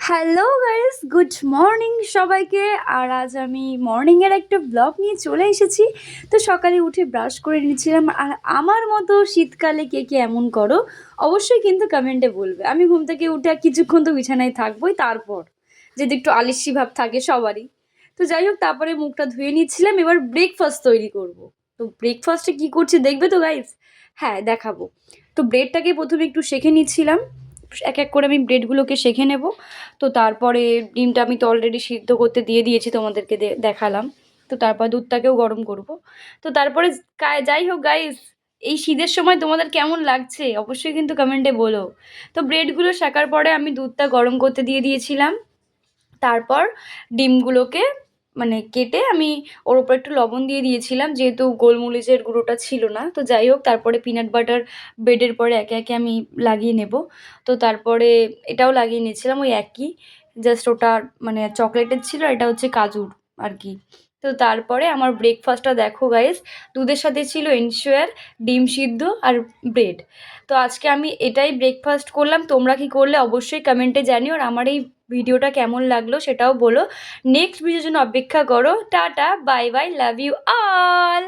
Hello guys, good morning সবাইকে। আর আজ আমি মর্নিংয়ের একটা ব্লগ নিয়ে চলে এসেছি। তো সকালে উঠে ব্রাশ করে নিচ্ছিলাম। আর আমার মতো শীতকালে কে কে এমন করো অবশ্যই কিন্তু কমেন্টে বলবে। আমি ঘুম থেকে উঠে আর কিছুক্ষণ তো বিছানায় থাকবোই, তারপর যদি একটু আলিস্যি ভাব থাকে সবারই। তো যাই হোক, তারপরে মুখটা ধুয়ে নিচ্ছিলাম, এবার ব্রেকফাস্ট তৈরি করব। তো ব্রেকফাস্টে কি করছি দেখবে তো গাইস? হ্যাঁ, দেখাবো। তো ব্রেডটাকে প্রথমে একটু সেঁকে নিচ্ছিলাম। এক এক করে আমি ব্রেডগুলোকে সেঁকে নেব। তো তারপরে ডিমটা আমি তো অলরেডি সিদ্ধ করতে দিয়ে দিয়েছি, তোমাদেরকে দেখালাম। তো তারপর দুধটাকেও গরম করব। তো তারপরে যাই হোক গাইস, এই শীতের সময় তোমাদের কেমন লাগছে অবশ্যই কিন্তু কমেন্টে বলো। তো ব্রেডগুলো সেকার পরে আমি দুধটা গরম করতে দিয়ে দিয়েছিলাম। তারপর ডিমগুলোকে মানে কেটে আমি ওর উপর একটু লবণ দিয়ে দিয়েছিলাম, যেহেতু গোলমরিচের গুঁড়োটা ছিল না। তো যাই হোক, তারপরে পিনাট বাটার ব্রেডের পরে একে একে আমি লাগিয়ে নেব। তো তারপরে এটাও লাগিয়ে নিয়েছিলাম ওই একই, জাস্ট ওটা মানে চকলেটের ছিল, এটা হচ্ছে কাজুর আর কি। তো তারপরে আমার ব্রেকফাস্টটা দেখো গাইস, দুধের সাথে ছিল এনশোয়ার, ডিম সিদ্ধ আর ব্রেড। তো আজকে আমি এটাই ব্রেকফাস্ট করলাম। তোমরা কি করলে অবশ্যই কমেন্টে জানিও। আর আমার এই ভিডিওটা কেমন লাগলো সেটাও বলো। নেক্সট ভিডিওর জন্য অপেক্ষা করো। Tata, bye bye, love you all.